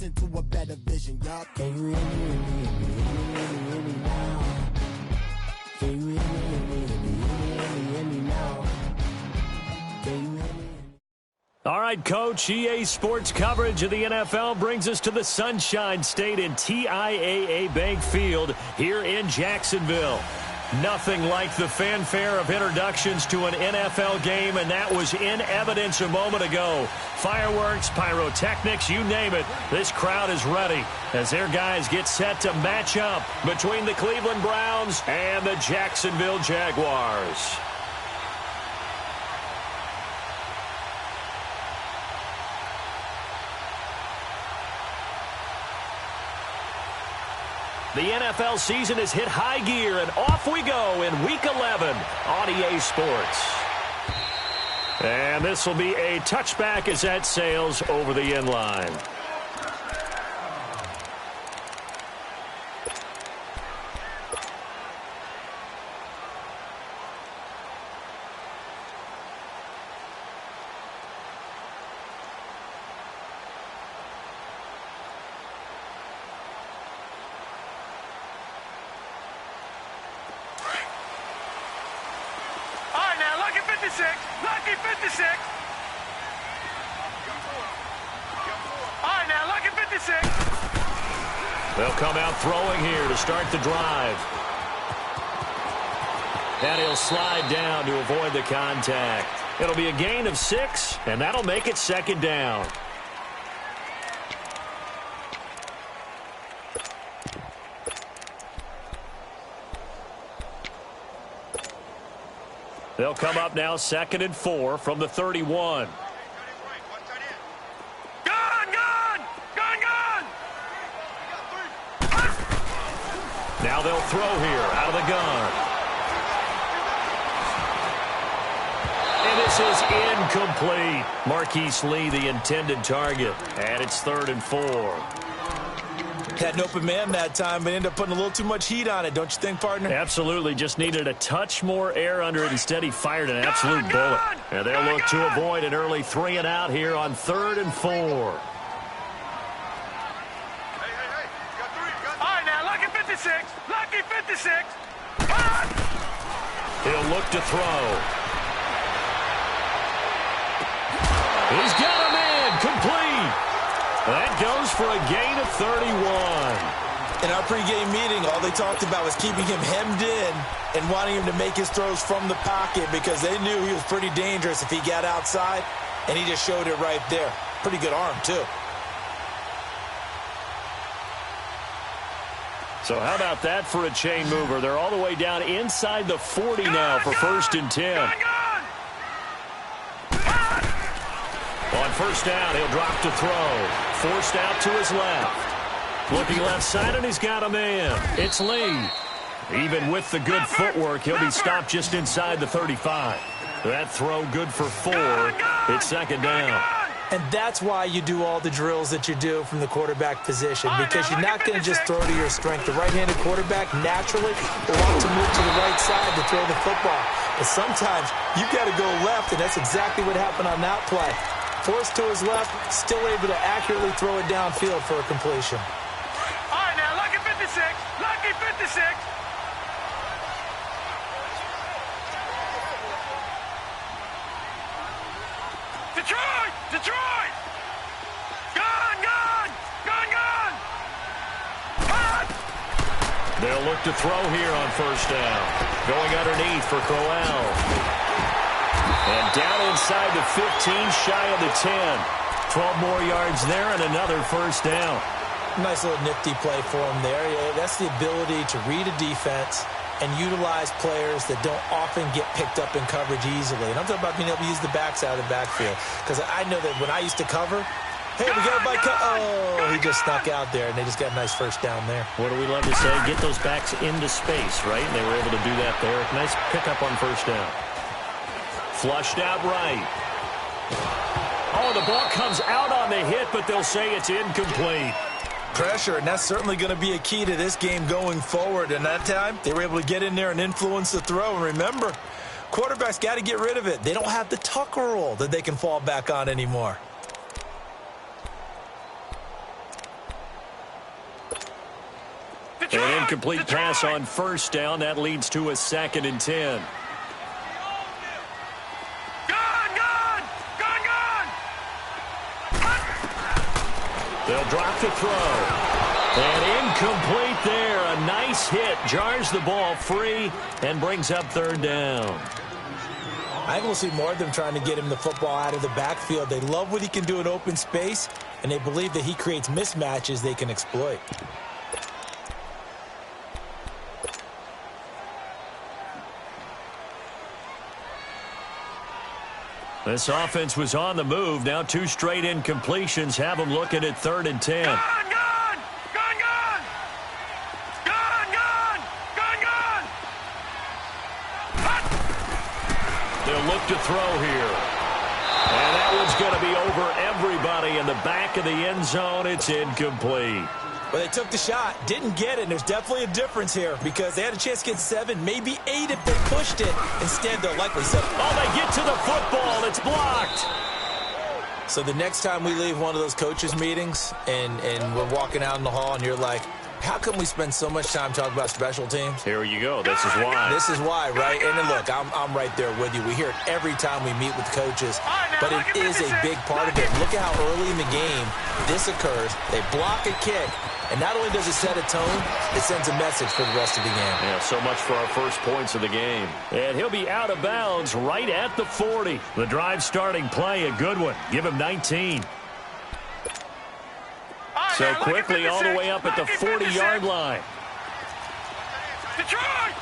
into a better vision, y'all. Can you hear me now? Can you hear me now? Can you hear me? All right, Coach, EA Sports coverage of the NFL brings us to the Sunshine State in TIAA Bank Field here in Jacksonville. Nothing like the fanfare of introductions to an NFL game, and that was in evidence a moment ago. Fireworks, pyrotechnics, you name it. This crowd is ready as their guys get set to match up between the Cleveland Browns and the Jacksonville Jaguars. The NFL season has hit high gear, and off we go in Week 11 on EA Sports. And this will be a touchback as that sails over the end line. Lucky 56. All right, now, lucky 56. They'll come out throwing here to start the drive. And he'll slide down to avoid the contact. It'll be a gain of 6, and that'll make it second down. They'll come up now 2nd and 4 from the 31. Now they'll throw here out of the gun. And this is incomplete. Marquise Lee, the intended target. And it's 3rd and 4. Had an open man that time, but ended up putting a little too much heat on it, don't you think, partner? Absolutely. Just needed a touch more air under it. Instead, he fired an absolute bullet. And they'll look to avoid an early 3 and out here on 3rd and 4. All right, now, lucky 56. Lucky 56. He'll look to throw. He's got a man complete. That goes for a gain of 31. In our pregame meeting, all they talked about was keeping him hemmed in and wanting him to make his throws from the pocket because they knew he was pretty dangerous if he got outside, and he just showed it right there. Pretty good arm, too. So how about that for a chain mover? They're all the way down inside the 40 now for 1st and 10. On 1st down, he'll drop to throw. Forced out to his left. Looking left side, and he's got a man. It's Lee. Even with the good footwork, he'll be stopped just inside the 35. That throw good for 4. It's 2nd down. And that's why you do all the drills that you do from the quarterback position, because you're not going to just throw to your strength. The right-handed quarterback naturally will want to move to the right side to throw the football. But sometimes you've got to go left, and that's exactly what happened on that play. Forced to his left, still able to accurately throw it downfield for a completion. All right, now, lucky 56. Lucky 56. Detroit! Detroit! Gone! Gone! Gone! Gone! Gone! They'll look to throw here on 1st down. Going underneath for Crowell. And down inside the 15, shy of the 10. 12 more yards there and another 1st down. Nice little nifty play for him there. Yeah, that's the ability to read a defense and utilize players that don't often get picked up in coverage easily. And I'm talking about being able to use the backs out of the backfield. Because I know that when I used to cover, hey, we got a bike. Oh, he just snuck out there, and they just got a nice 1st down there. What do we love to say? Get those backs into space, right? And they were able to do that there. Nice pickup on 1st down. Flushed out right. Oh, the ball comes out on the hit, but they'll say it's incomplete. Pressure, and that's certainly going to be a key to this game going forward. And that time, they were able to get in there and influence the throw. And remember, quarterbacks got to get rid of it. They don't have the tuck rule that they can fall back on anymore. An incomplete pass on first down. That leads to a 2nd and 10. They'll drop the throw. And incomplete there. A nice hit. Jars the ball free and brings up 3rd down. I think we'll see more of them trying to get him the football out of the backfield. They love what he can do in open space, and they believe that he creates mismatches they can exploit. This offense was on the move. Now 2 straight incompletions have them looking at 3rd and 10. Gone! They'll look to throw here. And that one's going to be over everybody in the back of the end zone. It's incomplete. Well, they took the shot, didn't get it, and there's definitely a difference here because they had a chance to get 7, maybe 8 if they pushed it. Instead, they'll likely settle. Oh, they get to the football. It's blocked. So the next time we leave one of those coaches' meetings and we're walking out in the hall and you're like, how come we spend so much time talking about special teams? Here you go. This is why. This is why, right? And then look, I'm right there with you. We hear it every time we meet with coaches, but it is a big part of it. Look at how early in the game this occurs. They block a kick, and not only does it set a tone, it sends a message for the rest of the game. Yeah, so much for our first points of the game. And he'll be out of bounds right at the 40. The drive starting play, a good one. Give him 19. So quickly all the way up at the 40-yard line. Detroit!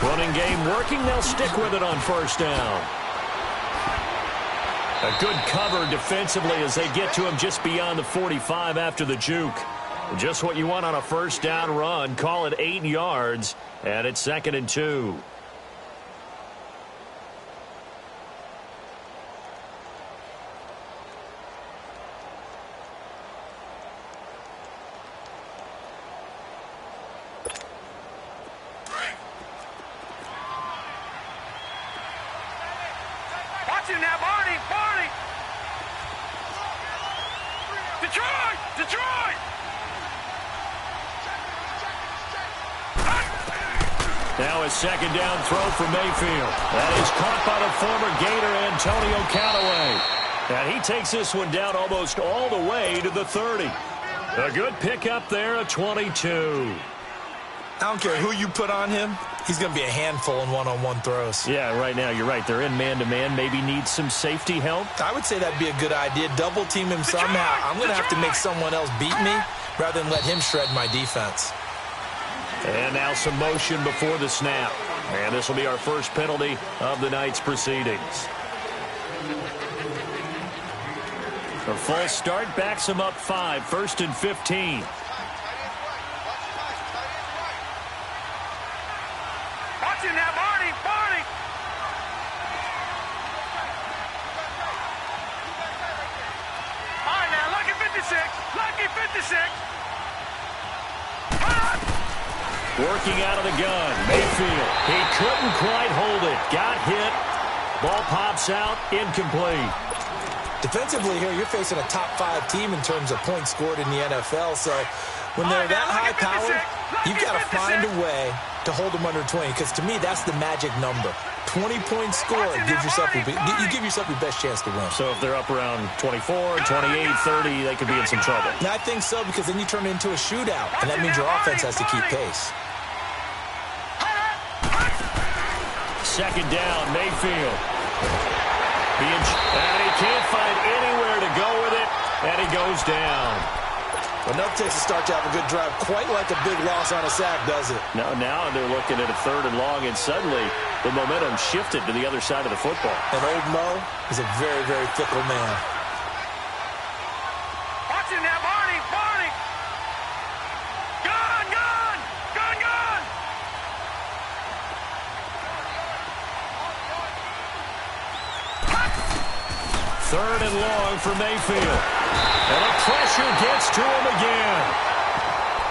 Running game working. They'll stick with it on first down. A good cover defensively as they get to him just beyond the 45 after the juke. Just what you want on a first down run. Call it 8 yards, and it's 2nd and 2. Detroit! Now a 2nd down throw for Mayfield. That is caught by the former Gator Antonio Callaway. And he takes this one down almost all the way to the 30. A good pickup there, a 22. I don't care who you put on him. He's going to be a handful in one-on-one throws. Yeah, right now, you're right. They're in man-to-man. Maybe needs some safety help. I would say that'd be a good idea. Double team him somehow. I'm going to have to make someone else beat me rather than let him shred my defense. And now some motion before the snap. And this will be our first penalty of the night's proceedings. A false start backs him up 5, 1st and 15. Watch him now, Barney! All right, now, lucky 56! Working out of the gun, Mayfield. He couldn't quite hold it. Got hit. Ball pops out, incomplete. Defensively here, you're facing a top 5 team in terms of points scored in the NFL. So when they're that high-powered, you've got to find a way to hold them under 20. Because to me, that's the magic number. 20 points scored gives yourself you give yourself your best chance to win. So if they're up around 24, 28, 30, they could be in some trouble. And I think so, because then you turn it into a shootout, and that means your offense has to keep pace. 2nd down, Mayfield. And he can't find anywhere to go with it, and he goes down. Well, nothing takes a start to have a good drive, quite like a big loss on a sack, does it? Now they're looking at a 3rd and long, and suddenly the momentum shifted to the other side of the football. And old Mo is a very, very fickle man. Watch him now, Barney! Gone! 3rd and long for Mayfield. And the pressure gets to him again.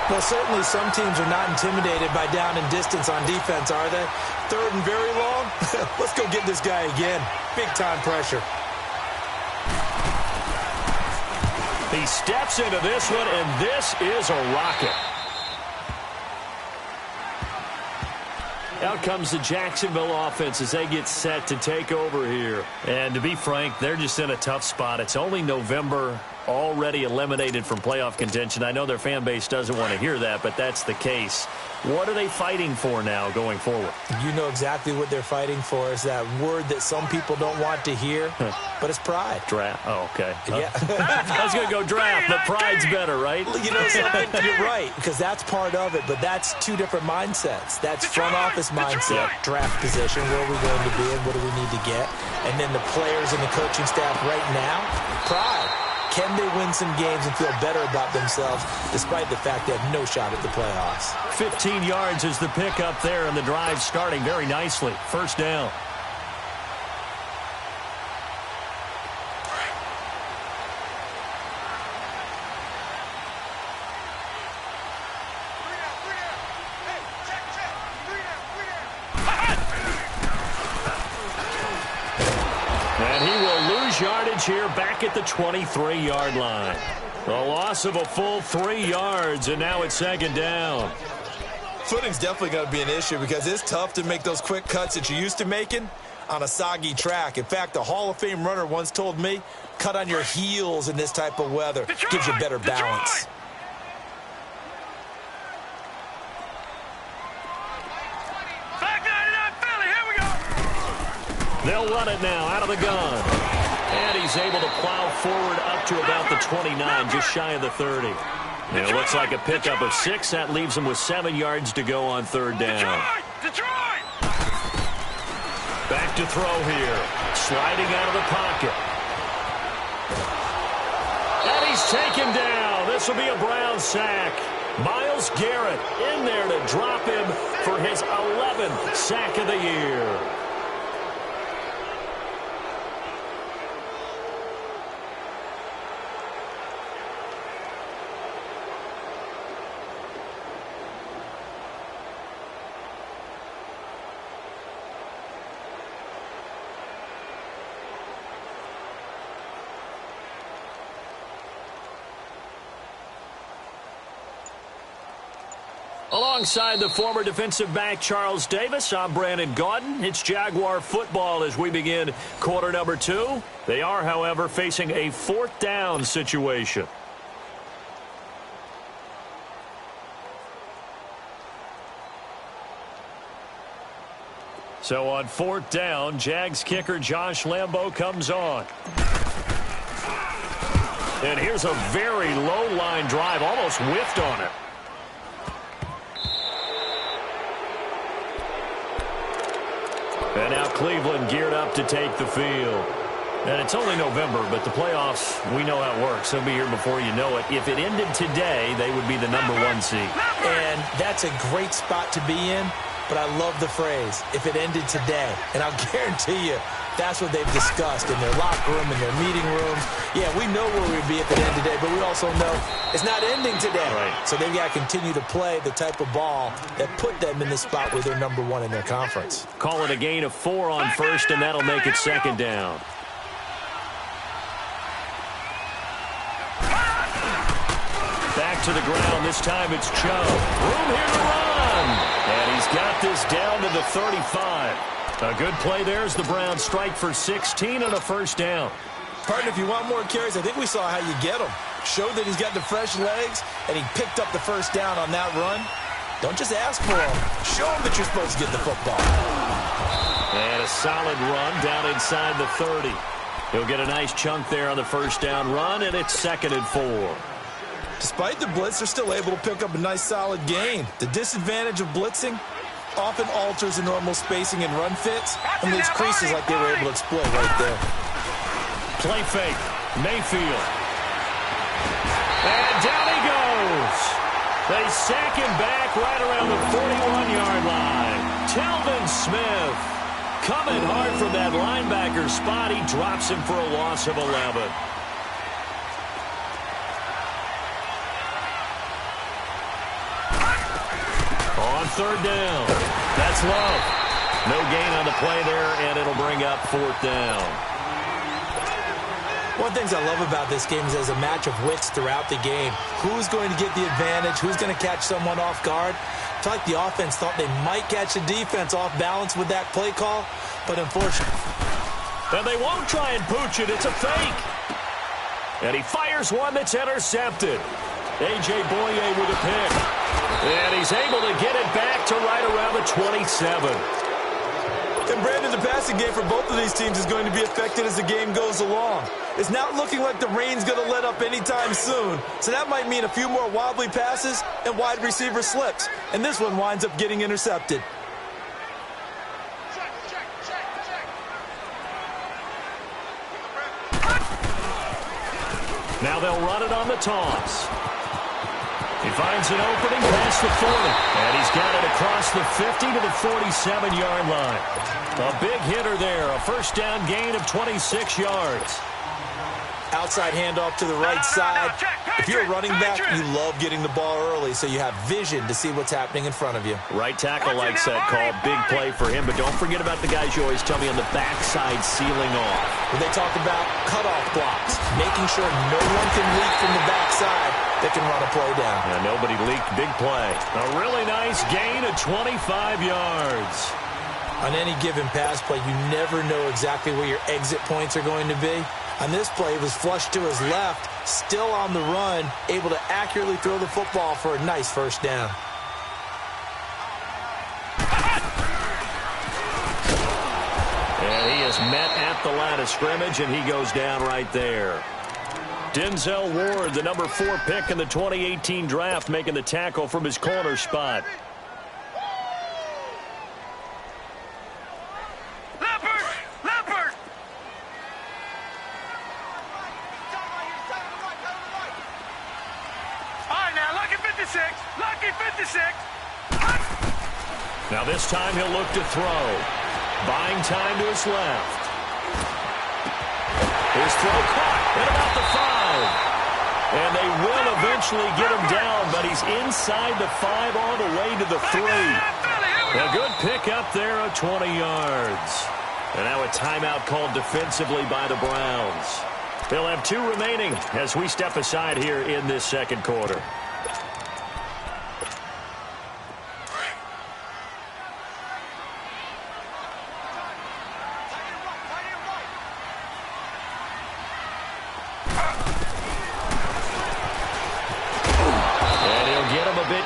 Well, certainly some teams are not intimidated by down and distance on defense, are they? 3rd and very long? Let's go get this guy again. Big-time pressure. He steps into this one, and this is a rocket. Out comes the Jacksonville offense as they get set to take over here. And to be frank, they're just in a tough spot. It's only November, already eliminated from playoff contention. I know their fan base doesn't want to hear that, but that's the case. What are they fighting for now going forward? You know exactly what they're fighting for. Is that word that some people don't want to hear, but it's pride. Draft. Oh, okay. Yeah. I was going to go draft, but pride's better, right? You know something? You're right, because that's part of it, but that's two different mindsets. That's front office mindset, draft position, where are we going to be and what do we need to get? And then the players and the coaching staff right now, pride. Can they win some games and feel better about themselves despite the fact they have no shot at the playoffs? 15 yards is the pickup there, and the drive starting very nicely. First down. And he will lose yardage here back at the 23-yard line. A loss of a full 3 yards, and now it's second down. Footing's definitely going to be an issue because it's tough to make those quick cuts that you're used to making on a soggy track. In fact, a Hall of Fame runner once told me, cut on your heels in this type of weather. Gives you better balance. They'll run it now out of the gun. And he's able to plow forward up to about the 29, just shy of the 30. And it looks like a pickup of 6. That leaves him with 7 yards to go on third down. Back to throw here. Sliding out of the pocket. And he's taken down. This will be a Brown sack. Myles Garrett in there to drop him for his 11th sack of the year. Alongside the former defensive back Charles Davis, I'm Brandon Gaudin. It's Jaguar football as we begin quarter number 2. They are, however, facing a fourth down situation. So on fourth down, Jags kicker Josh Lambo comes on. And here's a very low line drive, almost whiffed on it. And now Cleveland geared up to take the field. And it's only November, but the playoffs, we know how it works. They'll be here before you know it. If it ended today, they would be the number 1 seed. And that's a great spot to be in, but I love the phrase, if it ended today. And I'll guarantee you, that's what they've discussed in their locker room, in their meeting rooms. Yeah, we know where we'd be if it ended today, but we also know it's not ending today. Right. So they've got to continue to play the type of ball that put them in the spot where they're number 1 in their conference. Call it a gain of 4 on first, and that'll make it second down. Back to the ground. This time it's Chubb. Room here to run. And he's got this down to the 35. A good play there as the Browns strike for 16 and a first down. Partner, if you want more carries, I think we saw how you get them. Showed that he's got the fresh legs, and he picked up the first down on that run. Don't just ask for them. Show them that you're supposed to get the football. And a solid run down inside the 30. He'll get a nice chunk there on the first down run, and it's 2nd and 4. Despite the blitz, they're still able to pick up a nice solid gain. The disadvantage of blitzing often alters the normal spacing and run fits and leaves creases like they were able to exploit right there. Play fake. Mayfield. And down he goes. They sack him back right around the 41-yard line. Telvin Smith coming hard from that linebacker spot. He drops him for a loss of 11. On third down. That's Love. No gain on the play there, and it'll bring up fourth down. One of the things I love about this game is there's a match of wits throughout the game. Who's going to get the advantage? Who's going to catch someone off guard? I feel like the offense thought they might catch the defense off balance with that play call, but unfortunately. And they won't try and pooch it. It's a fake. And he fires one that's intercepted. A.J. Boye with a pick. And he's able to get it back to right around the 27. And Brandon, the passing game for both of these teams is going to be affected as the game goes along. It's not looking like the rain's going to let up anytime soon. So that might mean a few more wobbly passes and wide receiver slips. And this one winds up getting intercepted. Now they'll run it on the toss. He finds an opening past the 40. And he's got it across the 50 to the 47-yard line. A big hitter there. A first down gain of 26 yards. Outside handoff to the right side. If you're a running back, you love getting the ball early so you have vision to see what's happening in front of you. Right tackle likes that call. Big play for him. But don't forget about the guys you always tell me on the backside sealing off. When they talk about cutoff blocks, making sure no one can leak from the backside that can run a play down. Yeah, nobody leaked. Big play. A really nice gain of 25 yards. On any given pass play, you never know exactly where your exit points are going to be. On this play, it was flushed to his left, still on the run, able to accurately throw the football for a nice first down. And he is met at the line of scrimmage, and he goes down right there. Denzel Ward, the number 4 pick in the 2018 draft, making the tackle from his corner spot. Now this time he'll look to throw. Buying time to his left. His throw caught at about the 5. And they will eventually get him down, but he's inside the 5 all the way to the 3. A good pick up there of 20 yards. And now a timeout called defensively by the Browns. They'll have 2 remaining as we step aside here in this second quarter.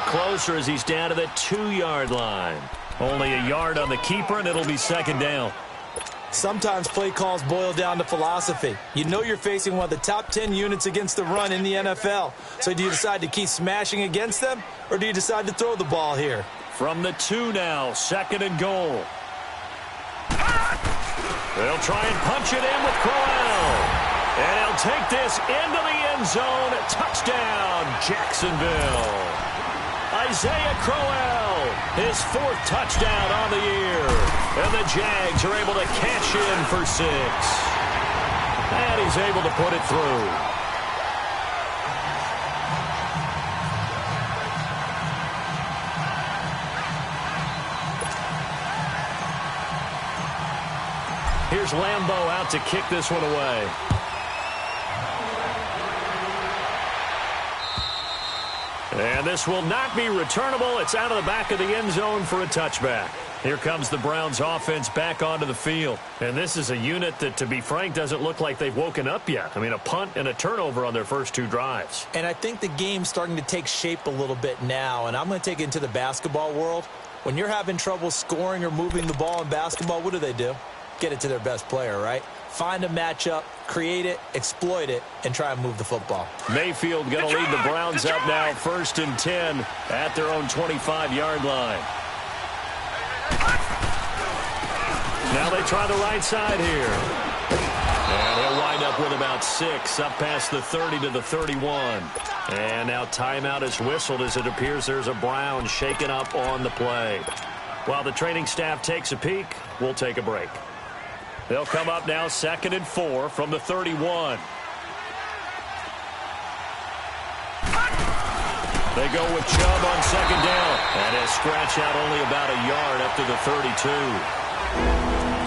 Closer as he's down to the 2-yard line. Only a yard on the keeper, and it'll be second down. Sometimes play calls boil down to philosophy. You know you're facing one of the top 10 units against the run in the NFL. So do you decide to keep smashing against them, or do you decide to throw the ball here? From the 2 now, second and goal. They'll try and punch it in with Crowell. And he'll take this into the end zone. Touchdown, Jacksonville. Isaiah Crowell, his 4th touchdown on the year. And the Jags are able to cash in for 6. And he's able to put it through. Here's Lambeau out to kick this one away. And this will not be returnable. It's out of the back of the end zone for a touchback. Here comes the Browns offense back onto the field. And this is a unit that, to be frank, doesn't look like they've woken up yet. I mean, a punt and a turnover on their first 2 drives. And I think the game's starting to take shape a little bit now. And I'm going to take it into the basketball world. When you're having trouble scoring or moving the ball in basketball, what do? Get it to their best player, right? Find a matchup, create it, exploit it, and try and move the football. Mayfield going to lead the Browns up now, 1st and 10 at their own 25-yard line. Now they try the right side here. And he'll wind up with about 6, up past the 30 to the 31. And now timeout is whistled as it appears there's a Brown shaken up on the play. While the training staff takes a peek, we'll take a break. They'll come up now 2nd and 4 from the 31. They go with Chubb on 2nd down. And he'll scratch out only about a yard up to the 32.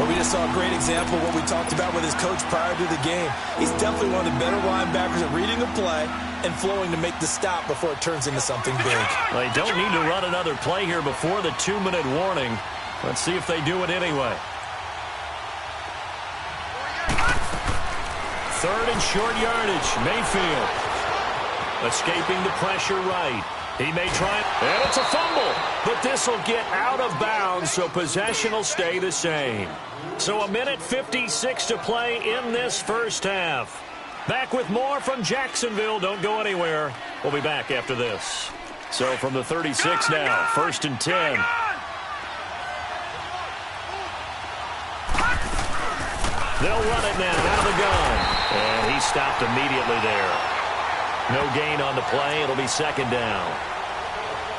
Well, we just saw a great example of what we talked about with his coach prior to the game. He's definitely one of the better linebackers at reading a play and flowing to make the stop before it turns into something big. They don't need to run another play here before the 2-minute warning. Let's see if they do it anyway. 3rd and short yardage. Mayfield escaping the pressure right. He may try it, and it's a fumble. But this will get out of bounds, so possession will stay the same. So 1:56 to play in this first half. Back with more from Jacksonville. Don't go anywhere. We'll be back after this. So from the 36 now, 1st and 10. They'll run it now out of the gun. And he stopped immediately there. No gain on the play. It'll be 2nd down.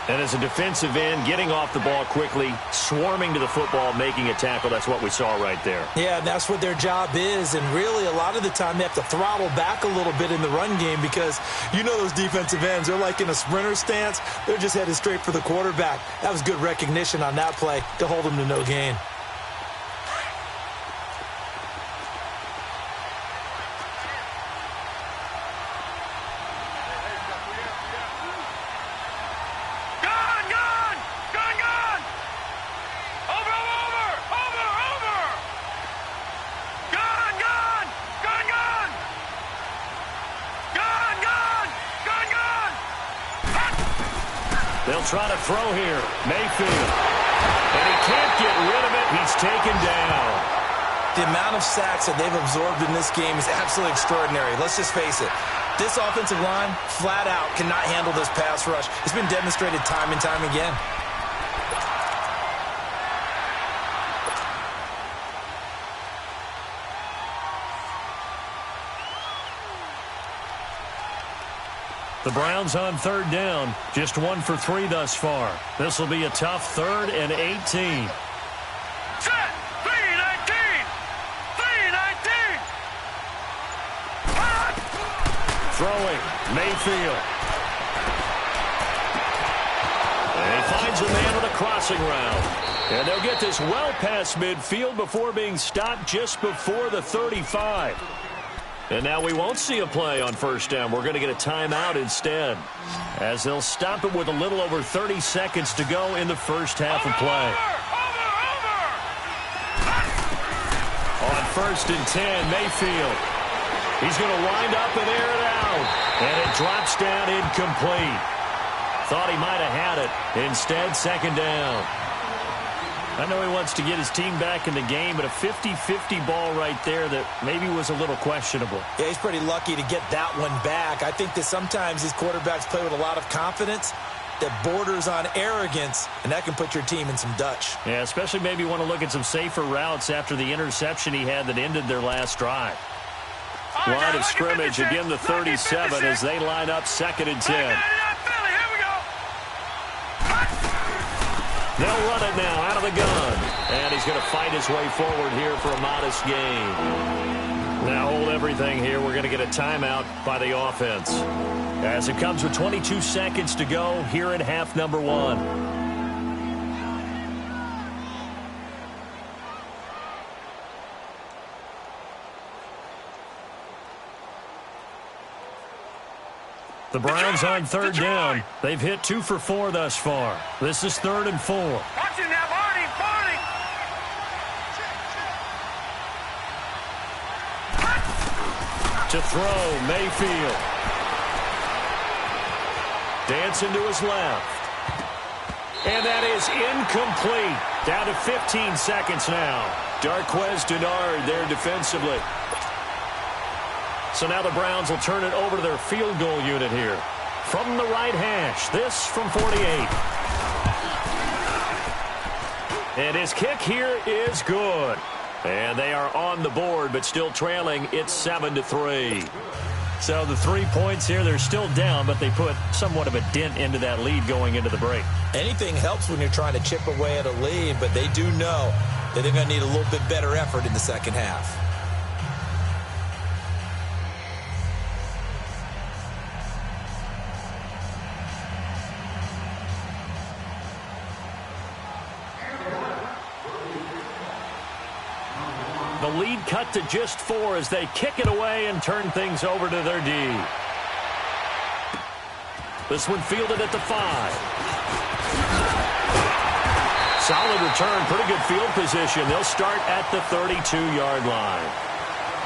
And as a defensive end, getting off the ball quickly, swarming to the football, making a tackle, that's what we saw right there. Yeah, that's what their job is. And really, a lot of the time, they have to throttle back a little bit in the run game because you know those defensive ends, they're like in a sprinter stance. They're just headed straight for the quarterback. That was good recognition on that play to hold them to no gain. They'll try to throw here. Mayfield. And he can't get rid of it. He's taken down. The amount of sacks that they've absorbed in this game is absolutely extraordinary. Let's just face it. This offensive line, flat out, cannot handle this pass rush. It's been demonstrated time and time again. The Browns on 3rd down. Just 1 for 3 thus far. This will be a tough 3rd and 18. Set! 3-19! 3-19! Throwing. Mayfield. And he finds a man with a crossing route. And they'll get this well past midfield before being stopped just before the 35. And now we won't see a play on 1st down. We're going to get a timeout instead, as they'll stop it with a little over 30 seconds to go in the first half of play. On 1st and 10, Mayfield. He's going to wind up and air it out. And it drops down incomplete. Thought he might have had it. Instead, 2nd down. I know he wants to get his team back in the game, but a 50-50 ball right there that maybe was a little questionable. Yeah, he's pretty lucky to get that one back. I think that sometimes these quarterbacks play with a lot of confidence that borders on arrogance, and that can put your team in some Dutch. Yeah, especially maybe want to look at some safer routes after the interception he had that ended their last drive. Line of scrimmage, again the 37 as they line up 2nd and 10. They'll run it now out of the gun. And he's going to fight his way forward here for a modest gain. Now hold everything here. We're going to get a timeout by the offense, as it comes with 22 seconds to go here in half number 1. The Browns on 3rd down. They've hit 2 for 4 thus far. This is 3rd and 4. Watch it now, Barney, Barney. To throw, Mayfield. Dancing to his left. And that is incomplete. Down to 15 seconds now. Darquez Denard there defensively. So now the Browns will turn it over to their field goal unit here. From the right hash, this from 48. And his kick here is good. And they are on the board, but still trailing. It's 7-3. So the 3 points here, they're still down, but they put somewhat of a dent into that lead going into the break. Anything helps when you're trying to chip away at a lead, but they do know that they're going to need a little bit better effort in the second half. lead cut to just 4 as they kick it away and turn things over to their D. This one fielded at the 5. Solid return, pretty good field position. They'll start at the 32-yard line.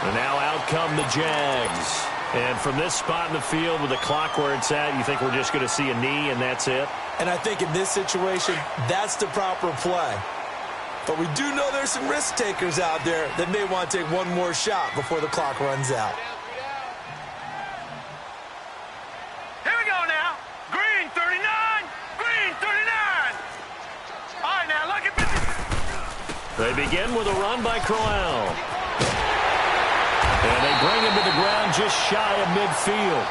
And now out come the Jags. And from this spot in the field with the clock where it's at, you think we're just going to see a knee and that's it? And I think in this situation, that's the proper play. But we do know there's some risk takers out there that may want to take one more shot before the clock runs out. Here we go now. Green 39. Green 39. All right, now look at 50. They begin with a run by Crowell. And they bring him to the ground just shy of midfield.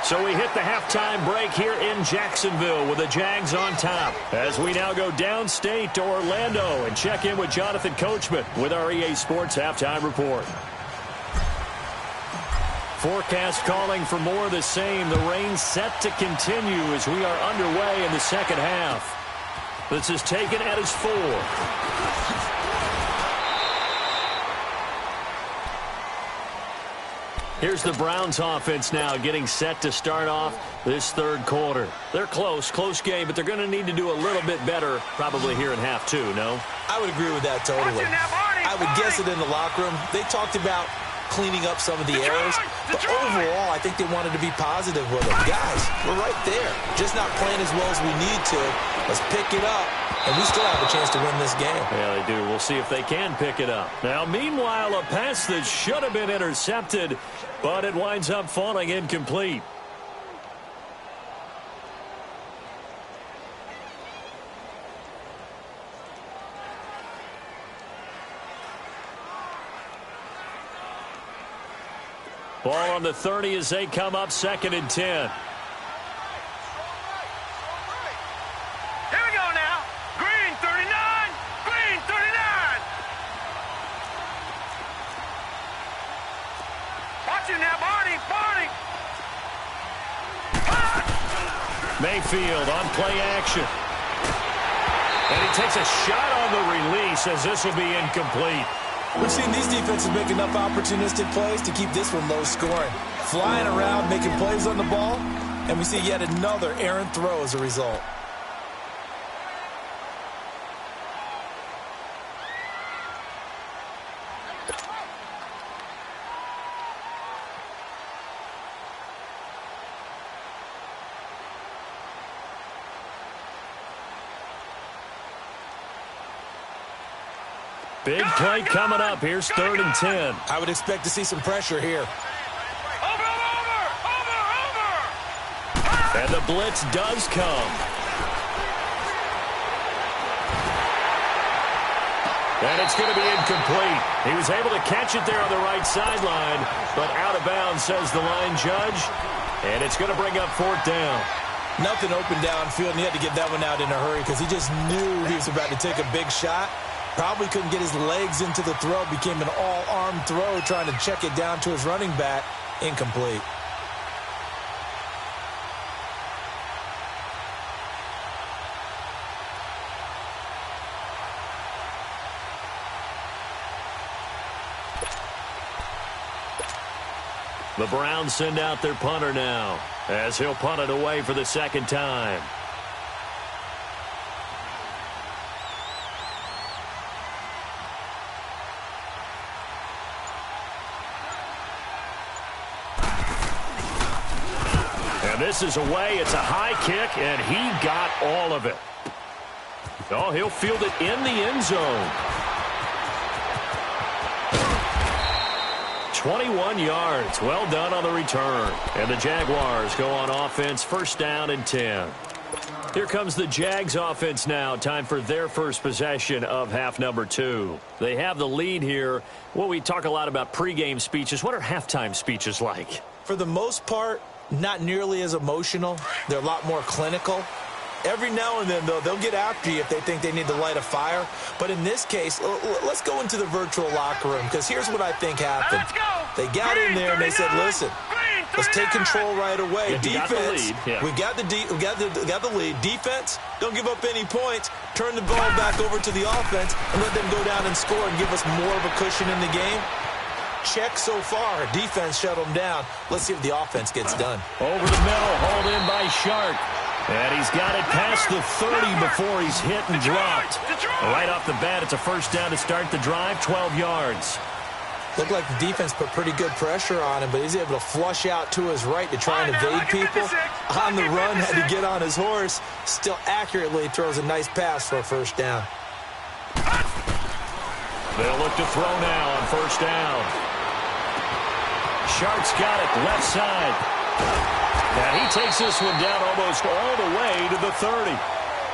So we hit the halftime break here in Jacksonville with the Jags on top. As we now go downstate to Orlando and check in with Jonathan Coachman with our EA Sports Halftime Report. Forecast calling for more of the same. The rain set to continue as we are underway in the second half. This is taken at his 4. Here's the Browns offense now getting set to start off this third quarter. They're close game, but they're going to need to do a little bit better probably here in half 2, no? I would agree with that totally. I would guess it in the locker room. They talked about cleaning up some of the errors, but overall, I think they wanted to be positive with them. Guys, we're right there. Just not playing as well as we need to. Let's pick it up, and we still have a chance to win this game. Yeah, they do. We'll see if they can pick it up. Now, meanwhile, a pass that should have been intercepted, but it winds up falling incomplete. Ball on the 30 as they come up 2nd and 10. Here we go now. Green 39. Green 39. Watch it now, Barney. Barney. Mayfield on play action. And he takes a shot on the release as this will be incomplete. We've seen these defenses make enough opportunistic plays to keep this one low scoring. Flying around, making plays on the ball, and we see yet another errant throw as a result. Big play coming up. Here's 3rd and 10. I would expect to see some pressure here. Over. And the blitz does come. And it's going to be incomplete. He was able to catch it there on the right sideline, but out of bounds, says the line judge. And it's going to bring up 4th down. Nothing open downfield, and he had to get that one out in a hurry because he just knew he was about to take a big shot. Probably couldn't get his legs into the throw. Became an all-arm throw trying to check it down to his running back. Incomplete. The Browns send out their punter now as he'll punt it away for the 2nd time. And this is away. It's a high kick, and he got all of it. Oh, he'll field it in the end zone. 21 yards. Well done on the return. And the Jaguars go on offense, 1st down and 10. Here comes the Jags offense now. Time for their first possession of half number 2. They have the lead here. Well, we talk a lot about pregame speeches. What are halftime speeches like? For the most part, not nearly as emotional. They're a lot more clinical. Every now and then, though, they'll get after you if they think they need to light a fire. But in this case, let's go into the virtual locker room, because here's what I think happened. They got in there and they said, listen, Let's take control right away. Yeah, Defense, we got the lead. we got the lead. Defense, don't give up any points. Turn the ball back over to the offense and let them go down and score and give us more of a cushion in the game. Check so far. Defense shut them down. Let's see if the offense gets done. Over the middle, hauled in by Shark. And he's got it past the 30 before he's hit and dropped. Right off the bat, it's a first down to start the drive, 12 yards. Looked like the defense put pretty good pressure on him, but he's able to flush out to his right to try and evade people. On the run, had to get on his horse. Still accurately throws a nice pass for a first down. They'll look to throw now on first down. Shark's got it left side. Now he takes this one down almost all the way to the 30.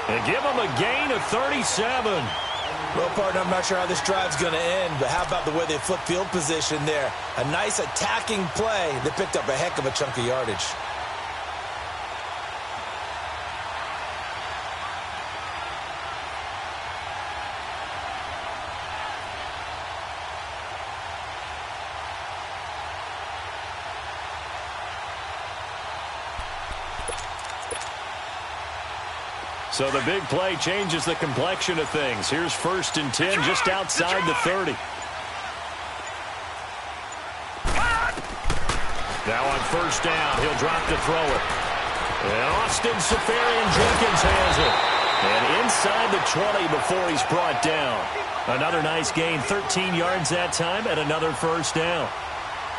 And give him a gain of 37. Well, partner, I'm not sure how this drive's going to end, but how about the way they flip field position there? A nice attacking play that picked up a heck of a chunk of yardage. So the big play changes the complexion of things. Here's 1st and 10 just outside the 30. Now on first down, he'll drop to throw it. And Austin Safarian-Jenkins has it. And inside the 20 before he's brought down. Another nice gain, 13 yards that time, and another first down.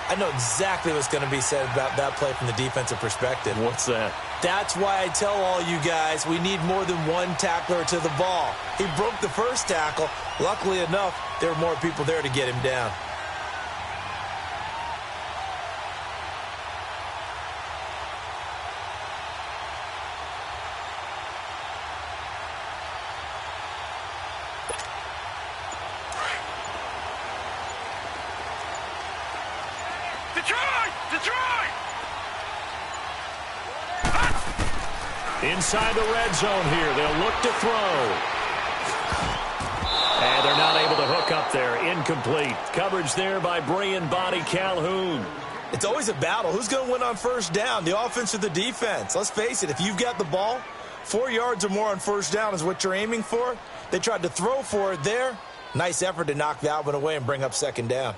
I know exactly what's going to be said about that play from the defensive perspective. What's that? That's why I tell all you guys we need more than one tackler to the ball. He broke the first tackle. Luckily enough, there were more people there to get him down. Inside the red zone here, they'll look to throw. And they're not able to hook up there. Incomplete. Coverage there by Brian Body Calhoun. It's always a battle. Who's going to win on first down, the offense or the defense? Let's face it, if you've got the ball, 4 yards or more on first down is what you're aiming for. They tried to throw for it there. Nice effort to knock that one away and bring up second down.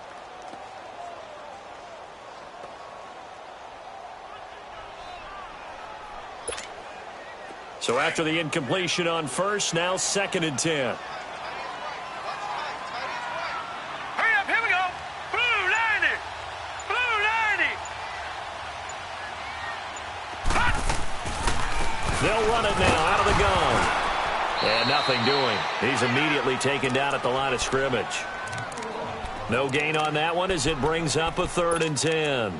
So after the incompletion on first, now 2nd and 10. Hurry up, here we go. Blue 90. Blue 90. They'll run it now out of the gun. And nothing doing. He's immediately taken down at the line of scrimmage. No gain on that one as it brings up a 3rd and 10.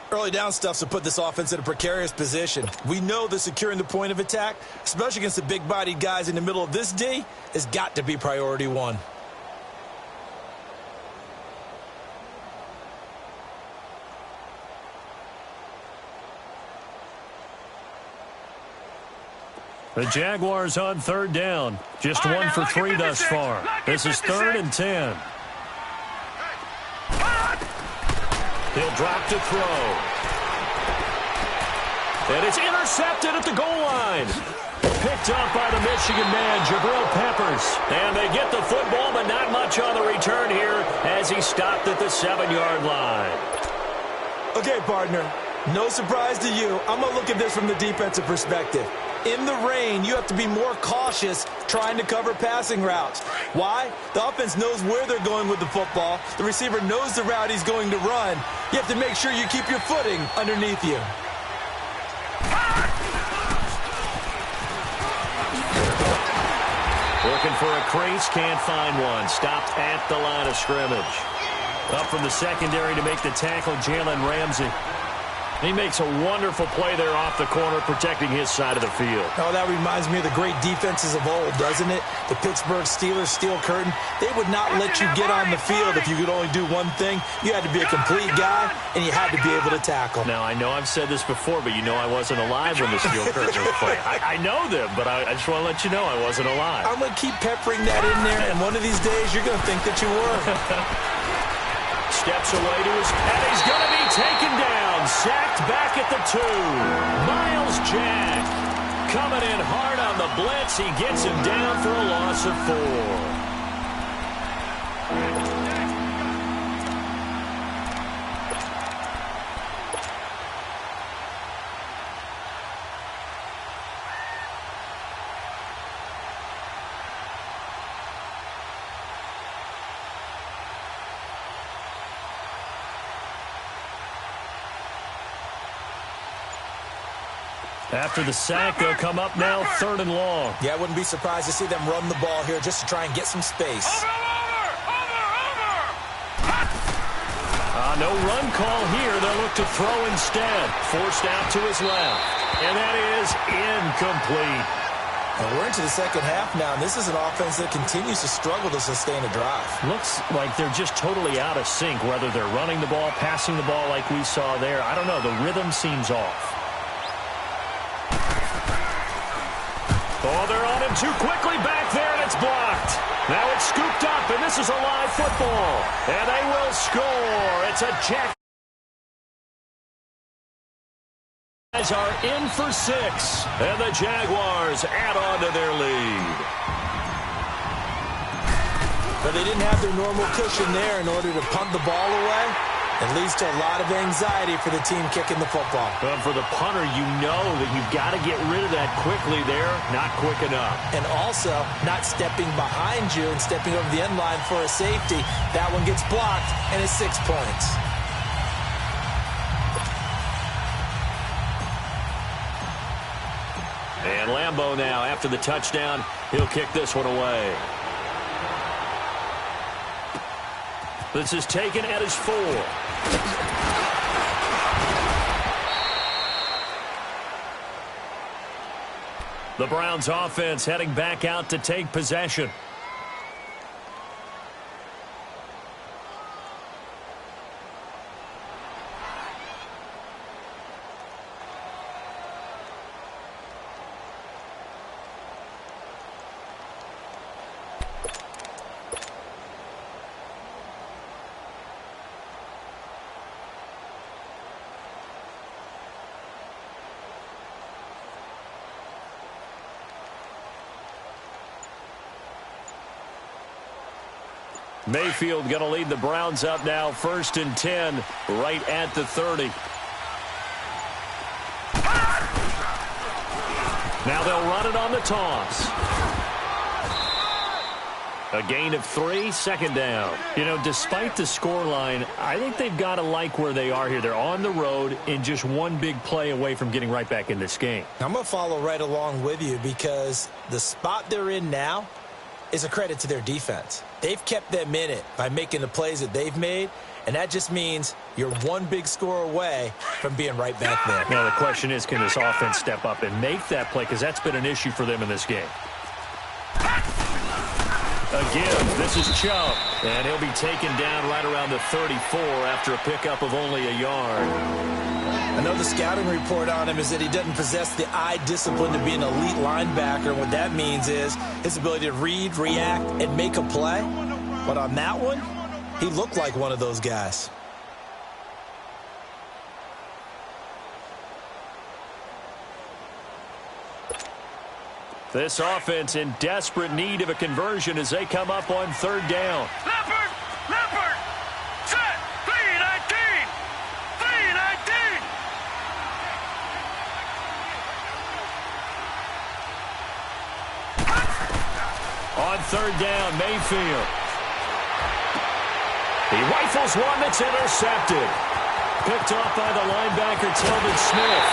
Early down stuff's to put this offense in a precarious position. We know that securing the point of attack, especially against the big-bodied guys in the middle of this D, has got to be priority one. The Jaguars on 3rd down. Just 1 for 3 thus far. This is 3rd and 10. He'll drop to throw. And it's intercepted at the goal line. Picked up by the Michigan man, Jabril Peppers. And they get the football, but not much on the return here as he stopped at the 7-yard line. Okay, partner, no surprise to you. I'm going to look at this from the defensive perspective. In the rain, you have to be more cautious trying to cover passing routes. Why? The offense knows where they're going with the football. The receiver knows the route he's going to run. You have to make sure you keep your footing underneath you. Looking for a crease, can't find one. Stopped at the line of scrimmage. Up from the secondary to make the tackle, Jalen Ramsey. He makes a wonderful play there off the corner, protecting his side of the field. Oh, that reminds me of the great defenses of old, doesn't it? The Pittsburgh Steelers steel curtain. They would not let you get on the field if you could only do one thing. You had to be a complete guy, and you had to be able to tackle. Now, I know I've said this before, but you know I wasn't alive when the steel curtain was playing. I know them, but I just want to let you know I wasn't alive. I'm going to keep peppering that in there, and one of these days you're going to think that you were. Steps away to his, and he's going to be taken down, sacked back at the 2. Miles Jack coming in hard on the blitz. He gets him down for a loss of 4. After the sack, they'll come up now 3rd and long. Yeah, I wouldn't be surprised to see them run the ball here just to try and get some space. No run call here. They'll look to throw instead. Forced out to his left. And that is incomplete. And we're into the second half now, and this is an offense that continues to struggle to sustain a drive. Looks like they're just totally out of sync, whether they're running the ball, passing the ball like we saw there. I don't know. The rhythm seems off. Oh, they're on him too quickly back there, and it's blocked. Now it's scooped up, and this is a live football. And they will score. It's a Jack. Guys are in for 6, and the Jaguars add on to their lead. But they didn't have their normal cushion there in order to punt the ball away. It leads to a lot of anxiety for the team kicking the football. But for the punter, you know that you've got to get rid of that quickly there. Not quick enough. And also, not stepping behind you and stepping over the end line for a safety. That one gets blocked, and it's 6 points. And Lambeau now, after the touchdown, he'll kick this one away. This is taken at his 4. The Browns offense heading back out to take possession. Mayfield going to lead the Browns up now, 1st and 10, right at the 30. Now they'll run it on the toss. A gain of 3, 2nd down. You know, despite the scoreline, I think they've got to like where they are here. They're on the road and just one big play away from getting right back in this game. I'm going to follow right along with you because the spot they're in now is a credit to their defense. They've kept them in it by making the plays that they've made, and that just means you're one big score away from being right back there. Now the question is, can this offense step up and make that play? Because that's been an issue for them in this game. Again, this is Chubb, and he'll be taken down right around the 34 after a pickup of only a yard. I know the scouting report on him is that he doesn't possess the eye discipline to be an elite linebacker. And what that means is his ability to read, react, and make a play. But on that one, he looked like one of those guys. This offense in desperate need of a conversion as they come up on 3rd down. Leopard! Leopard! Set! 3-19! 3-19! On 3rd down, Mayfield. He rifles one that's intercepted. Picked off by the linebacker, Telvin Smith.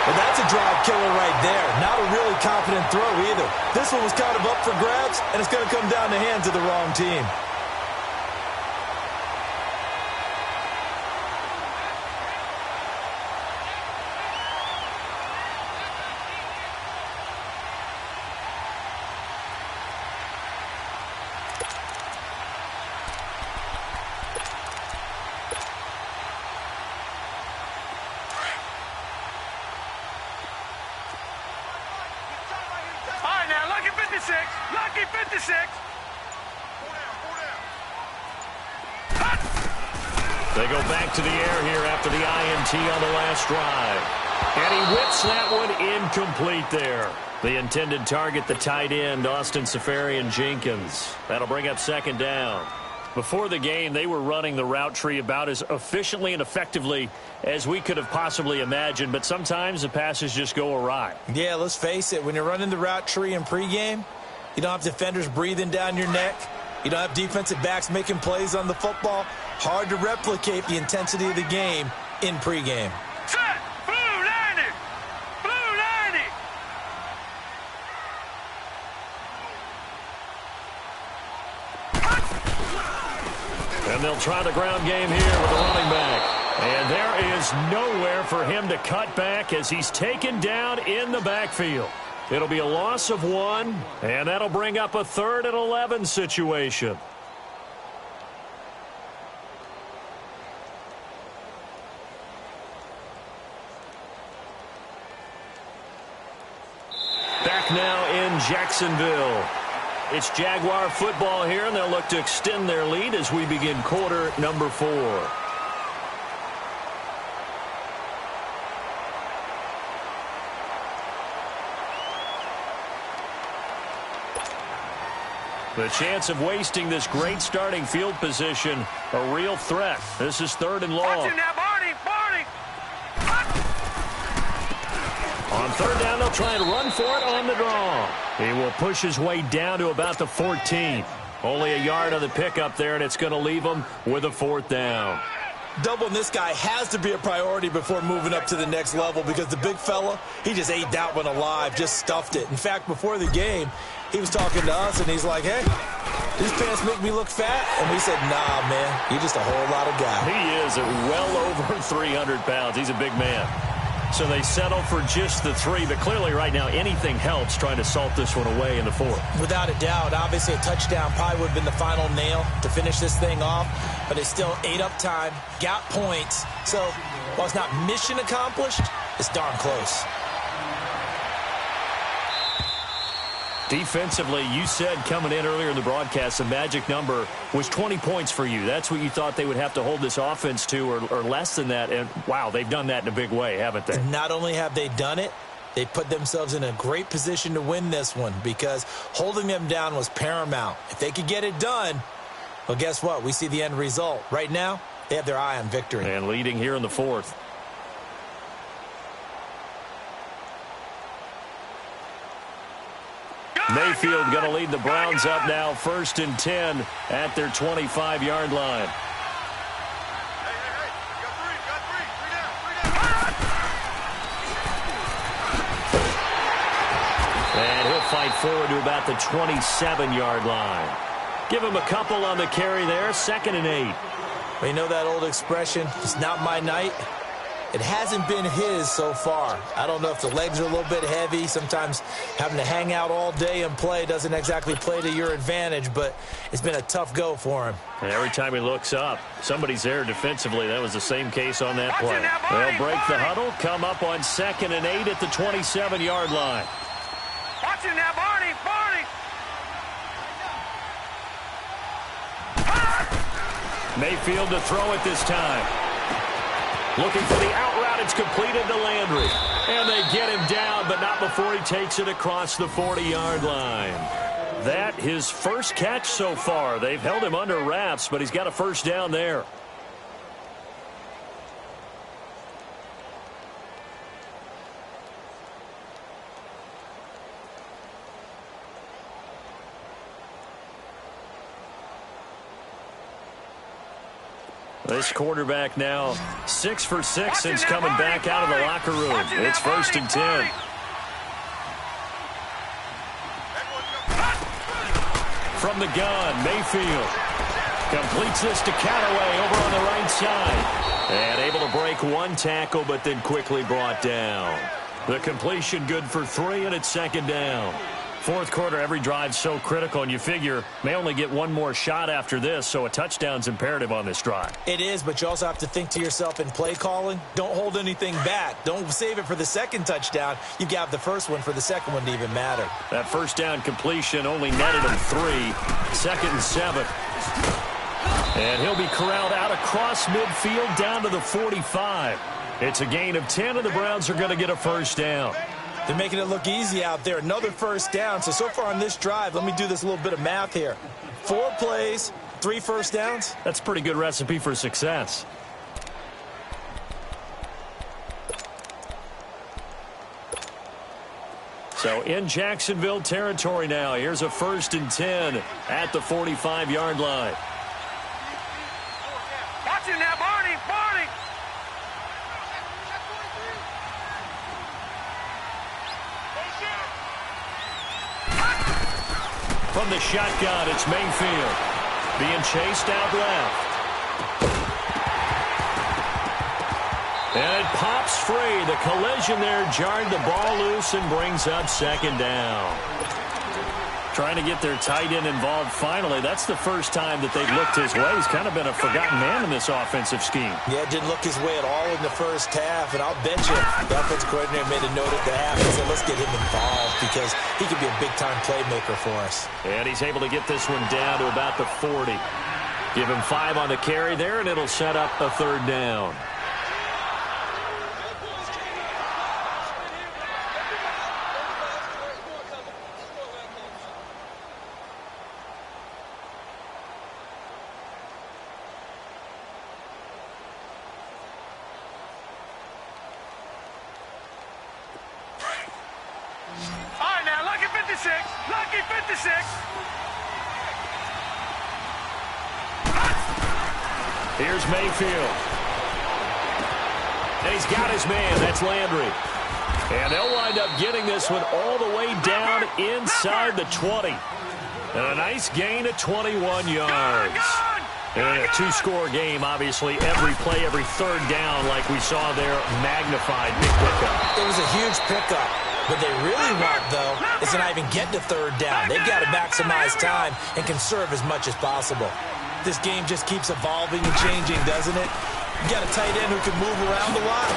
Well, that's a drive killer right there. Not a really confident throw either. This one was kind of up for grabs, and it's going to come down the hands of the wrong team. Lucky 56. They go back to the air here after the INT on the last drive. And he whips that one incomplete there. The intended target, the tight end, Austin Safarian-Jenkins. That'll bring up second down. Before the game, they were running the route tree about as efficiently and effectively as we could have possibly imagined, but sometimes the passes just go awry. Yeah, let's face it. When you're running the route tree in pregame, you don't have defenders breathing down your neck. You don't have defensive backs making plays on the football. Hard to replicate the intensity of the game in pregame. Set! Blue 90! Blue 90! And they'll try the ground game here with the running back. And there is nowhere for him to cut back as he's taken down in the backfield. It'll be a loss of 1, and that'll bring up a 3rd and 11 situation. Back now in Jacksonville. It's Jaguar football here, and they'll look to extend their lead as we begin quarter number 4. The chance of wasting this great starting field position, a real threat. This is 3rd and long. Watch him now, Barney! Barney! On 3rd down, they'll try and run for it on the draw. He will push his way down to about the 14. Only a yard on the pickup there, and it's going to leave him with a 4th down. Doubling this guy has to be a priority before moving up to the next level because the big fella, he just ate that one alive, just stuffed it. In fact, before the game, he was talking to us, and he's like, hey, these pants make me look fat? And we said, nah, man, you're just a whole lot of guy. He is well over 300 pounds. He's a big man. So they settle for just the 3, but clearly right now anything helps trying to salt this one away in the 4th. Without a doubt. Obviously a touchdown probably would have been the final nail to finish this thing off, but they still ate up time, got points. So while it's not mission accomplished, it's darn close. Defensively, you said coming in earlier in the broadcast, the magic number was 20 points for you. That's what you thought they would have to hold this offense to, or less than that. And, wow, they've done that in a big way, haven't they? Not only have they done it, they put themselves in a great position to win this one because holding them down was paramount. If they could get it done, well, guess what? We see the end result. Right now, they have their eye on victory. And leading here in the 4th. Mayfield going to lead the Browns up now, 1st and 10 at their 25-yard line. And he'll fight forward to about the 27-yard line. Give him a couple on the carry there, 2nd and 8. Well, you know that old expression, it's not my night. It hasn't been his so far. I don't know if the legs are a little bit heavy. Sometimes having to hang out all day and play doesn't exactly play to your advantage, but it's been a tough go for him. And every time he looks up, somebody's there defensively. That was the same case on that play. They'll break the huddle, come up on 2nd and 8 at the 27-yard line. Watch him now, Barney! Barney! Mayfield to throw it this time. Looking for the out route. It's completed to Landry. And they get him down, but not before he takes it across the 40-yard line. That his first catch so far. They've held him under wraps, but he's got a 1st down there. This quarterback now 6 for 6 since coming back out of the locker room. It's 1st and 10. From the gun, Mayfield completes this to Callaway over on the right side. And able to break one tackle, but then quickly brought down. The completion good for 3, and it's 2nd down. 4th quarter, every drive so critical, and you figure may only get one more shot after this, so a touchdown's imperative on this drive. It is, but you also have to think to yourself in play calling, don't hold anything back. Don't save it for the 2nd touchdown. You've got the 1st one for the 2nd one to even matter. That 1st down completion only netted him 3. 2nd and 7. And he'll be corralled out across midfield down to the 45. It's a gain of 10, and the Browns are going to get a first down. They're making it look easy out there. Another first down. So far on this drive, let me do this little bit of math here. 4 plays, 3 first downs. That's a pretty good recipe for success. So in Jacksonville territory now. Here's a 1st and 10 at the 45-yard line. Watch it now, Barney. Barney. From the shotgun, it's Mayfield. Being chased out left. And it pops free. The collision there jarred the ball loose and brings up 2nd down. Trying to get their tight end involved finally. That's the first time that they've looked his way. He's kind of been a forgotten man in this offensive scheme. Yeah, didn't look his way at all in the first half. And I'll bet you the offensive coordinator made a note at the half and said, let's get him involved because he could be a big-time playmaker for us. And he's able to get this one down to about the 40. Give him 5 on the carry there, and it'll set up a 3rd down. Lucky 56. Here's Mayfield. And he's got his man. That's Landry. And they'll wind up getting this one all the way down inside the 20. And a nice gain of 21 yards. And a 2-score game, obviously. Every play, every 3rd down, like we saw there, magnified. Big pickup. It was a huge pickup. What they really want, though, is to not even get to 3rd down. They've got to maximize time and conserve as much as possible. This game just keeps evolving and changing, doesn't it? You got a tight end who can move around a lot.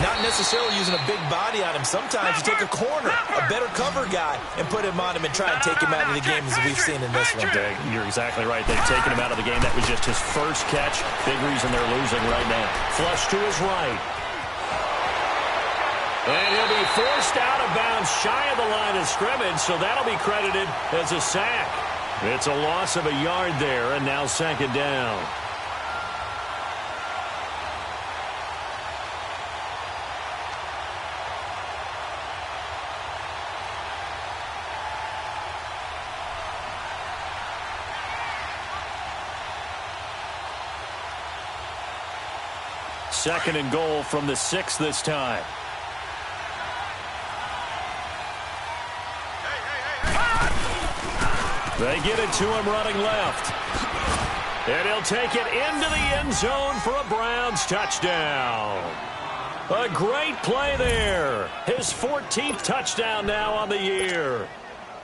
Not necessarily using a big body on him. Sometimes you take a corner, a better cover guy, and put him on him and try and take him out of the game as we've seen in this one. You're exactly right. They've taken him out of the game. That was just his first catch. Big reason they're losing right now. Flush to his right. And he'll be forced out of bounds shy of the line of scrimmage, so that'll be credited as a sack. It's a loss of a yard there, and now 2nd down. Second and goal from the 6 this time. They get it to him running left. And he'll take it into the end zone for a Browns touchdown. A great play there. His 14th touchdown now on the year.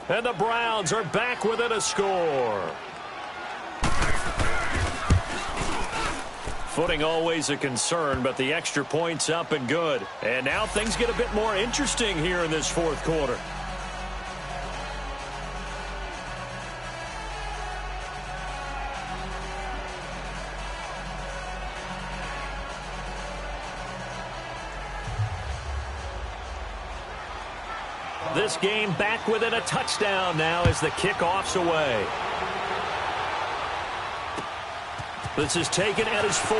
And the Browns are back within a score. Footing always a concern, but the extra point's up and good. And now things get a bit more interesting here in this 4th quarter. This game back within a touchdown now as the kickoff's away. This is taken at his 4.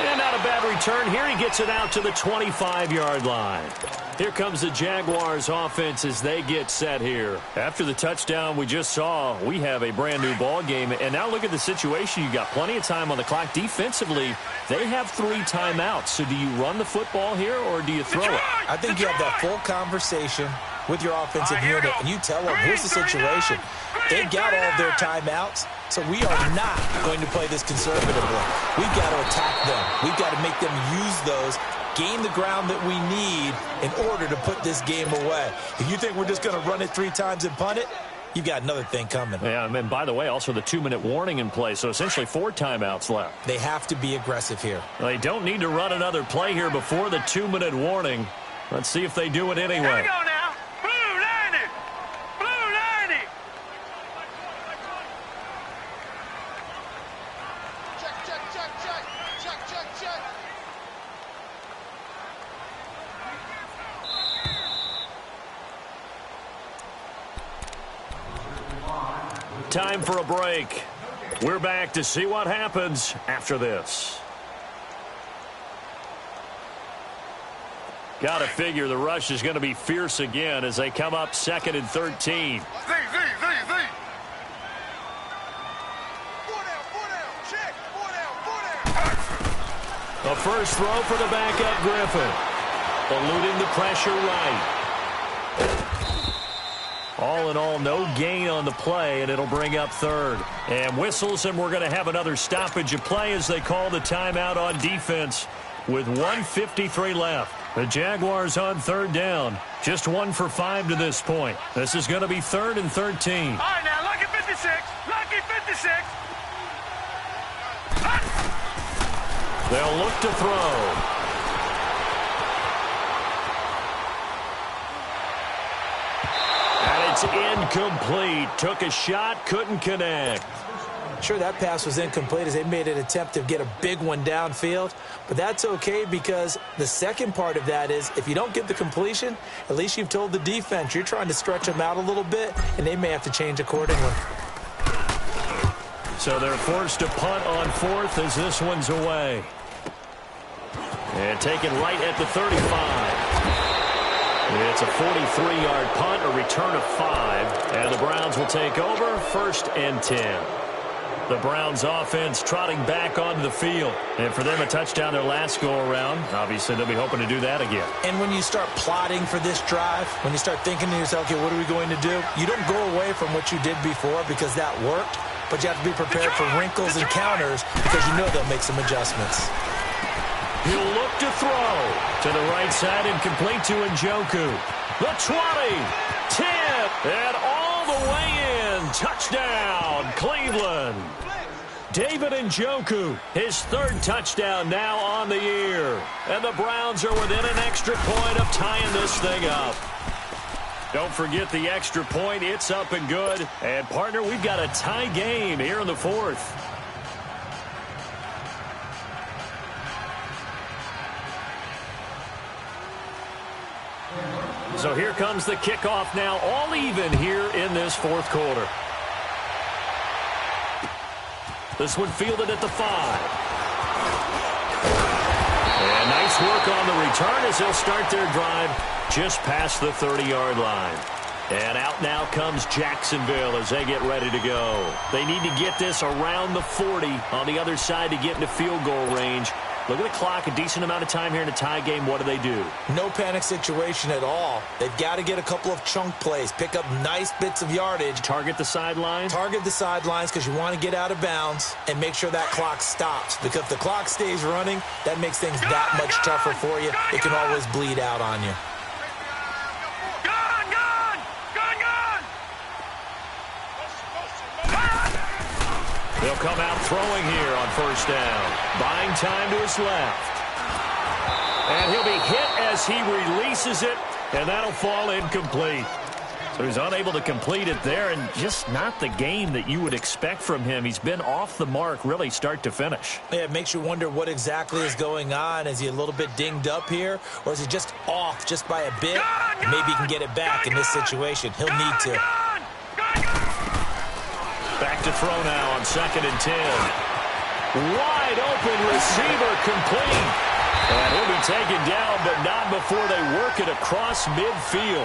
And not a bad return here. He gets it out to the 25-yard line. Here comes the Jaguars offense as they get set here. After the touchdown we just saw, we have a brand new ball game. And now look at the situation. You got plenty of time on the clock. Defensively, they have 3 timeouts. So do you run the football here or do you throw it? I think you have that full conversation with your offensive unit, and you tell them, here's the situation. They've got all of their timeouts, so we are not going to play this conservatively. We've got to attack them. We've got to make them use those, gain the ground that we need in order to put this game away. If you think we're just going to run it 3 times and punt it, you've got another thing coming. Yeah, and by the way, also the 2-minute warning in play, so essentially 4 timeouts left. They have to be aggressive here. They don't need to run another play here before the 2-minute warning. Let's see if they do it anyway. Here we go now. Blue 90. Blue 90. Time for a break. We're back to see what happens after this. Got to figure the rush is going to be fierce again as they come up 2nd and 13. A first throw for the backup Griffin. Eluding the pressure right. All in all, no gain on the play, and it'll bring up 3rd. And whistles, and we're going to have another stoppage of play as they call the timeout on defense with 1:53 left. The Jaguars on 3rd down. Just 1 for 5 to this point. This is going to be 3rd and 13. All right, now, lucky 56. Lucky 56. They'll look to throw. And it's incomplete. Took a shot, couldn't connect. Sure, that pass was incomplete as they made an attempt to get a big one downfield, but that's okay because the second part of that is if you don't get the completion, at least you've told the defense you're trying to stretch them out a little bit, and they may have to change accordingly. So they're forced to punt on 4th as this one's away. And taken right at the 35. It's a 43-yard punt, a return of 5, and the Browns will take over 1st and 10. The Browns offense trotting back onto the field. And for them, a touchdown their last go-around. Obviously, they'll be hoping to do that again. And when you start plotting for this drive, when you start thinking to yourself, okay, what are we going to do? You don't go away from what you did before because that worked, but you have to be prepared for wrinkles and counters because you know they'll make some adjustments. He'll look to throw. To the right side and complete to Njoku. The 20, 10, and all the way in. Touchdown, Cleveland. David Njoku, his 3rd touchdown now on the year. And the Browns are within an extra point of tying this thing up. Don't forget the extra point. It's up and good. And, partner, we've got a tie game here in the 4th. So here comes the kickoff now, all even here in this 4th quarter. This one fielded at the 5. And nice work on the return as they'll start their drive just past the 30-yard line. And out now comes Jacksonville as they get ready to go. They need to get this around the 40 on the other side to get into field goal range. Look at the clock, a decent amount of time here in a tie game. What do? No panic situation at all. They've got to get a couple of chunk plays, pick up nice bits of yardage. Target the sideline? Target the sidelines because you want to get out of bounds and make sure that clock stops. Because if the clock stays running, that makes things that much tougher for you. It can always bleed out on you. They'll come out throwing here on 1st down. Buying time to his left. And he'll be hit as he releases it, and that'll fall incomplete. So he's unable to complete it there, and just not the game that you would expect from him. He's been off the mark really start to finish. Yeah, it makes you wonder what exactly is going on. Is he a little bit dinged up here, or is he just off just by a bit? Maybe he can get it back in this situation. He'll need to. Back to throw now on 2nd and 10. Wide open receiver complete. And he'll be taken down, but not before they work it across midfield.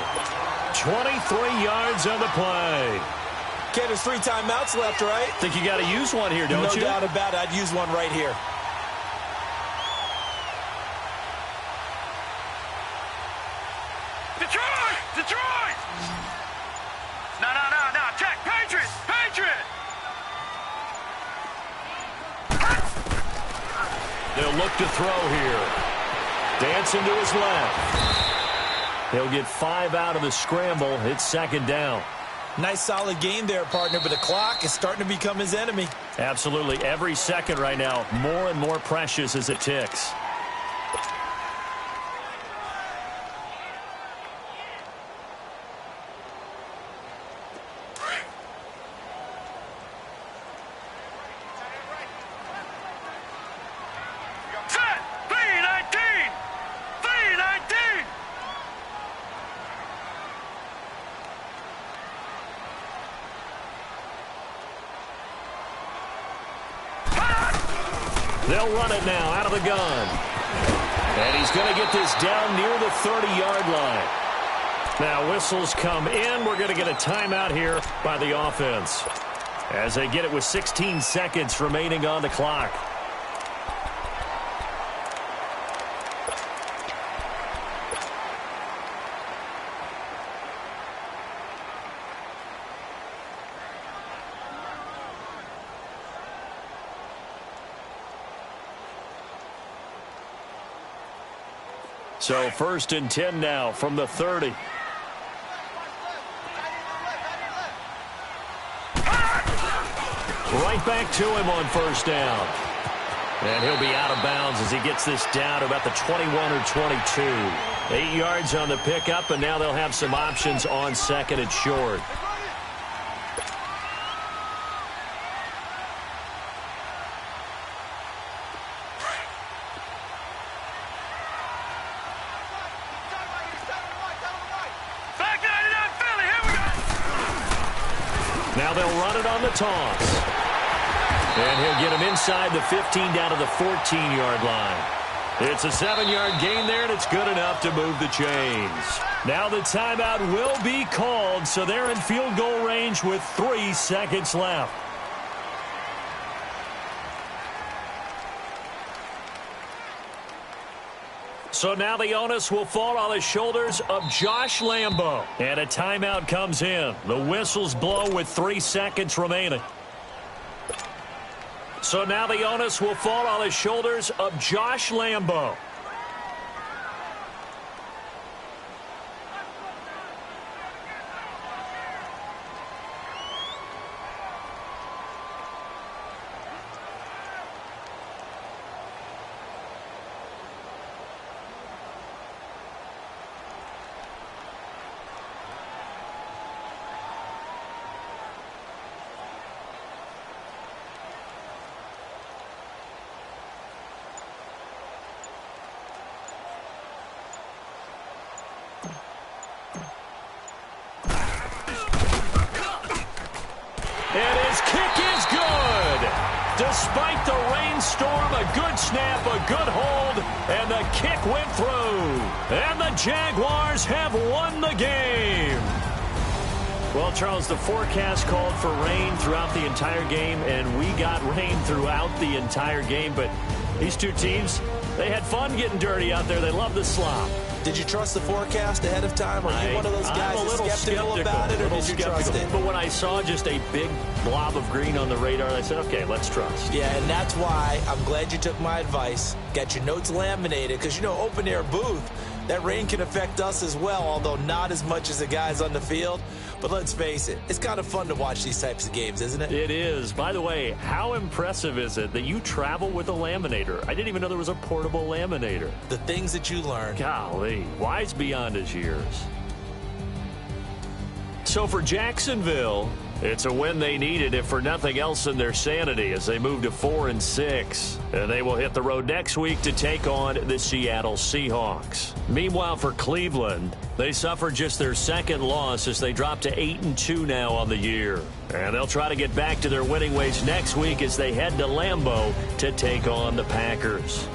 23 yards on the play. Okay, there's 3 timeouts left, right? Think you got to use one here, don't you? No doubt about it. I'd use one right here. Detroit! No, Jack, Patriot! They'll look to throw here. Dancing to his left. He'll get 5 out of the scramble. It's 2nd down. Nice solid game there, partner, but the clock is starting to become his enemy. Absolutely. Every second right now, more and more precious as it ticks. They'll run it now out of the gun. And he's going to get this down near the 30-yard line. Now whistles come in. We're going to get a timeout here by the offense as they get it with 16 seconds remaining on the clock. So 1st and 10 now from the 30. Right back to him on 1st down. And he'll be out of bounds as he gets this down to about the 21 or 22. 8 yards on the pickup, and now they'll have some options on 2nd and short. Now they'll run it on the toss. And he'll get him inside the 15 down to the 14-yard line. It's a 7-yard gain there, and it's good enough to move the chains. Now the timeout will be called, so they're in field goal range with 3 seconds left. So now the onus will fall on the shoulders of Josh Lambo. And a timeout comes in. The whistles blow with 3 seconds remaining. So now the onus will fall on the shoulders of Josh Lambo. And his kick is good. Despite the rainstorm, a good snap, a good hold, and the kick went through. And the Jaguars have won the game. Well, Charles, the forecast called for rain throughout the entire game, and we got rain throughout the entire game. But these two teams, they had fun getting dirty out there. They love the slop. Did you trust the forecast ahead of time? Are you one of those guys that's skeptical about it, or did you trust it? But when I saw just a big blob of green on the radar, I said, okay, let's trust. Yeah, and that's why I'm glad you took my advice. Get your notes laminated, because, you know, open-air booth, that rain can affect us as well, although not as much as the guys on the field. But let's face it, it's kind of fun to watch these types of games, isn't it? It is. By the way, how impressive is it that you travel with a laminator? I didn't even know there was a portable laminator. The things that you learn. Golly, wise beyond his years. So for Jacksonville, it's a win they needed, if for nothing else than their sanity, as they move to 4-6. And they will hit the road next week to take on the Seattle Seahawks. Meanwhile, for Cleveland, they suffered just their second loss as they drop to 8-2 now on the year. And they'll try to get back to their winning ways next week as they head to Lambeau to take on the Packers.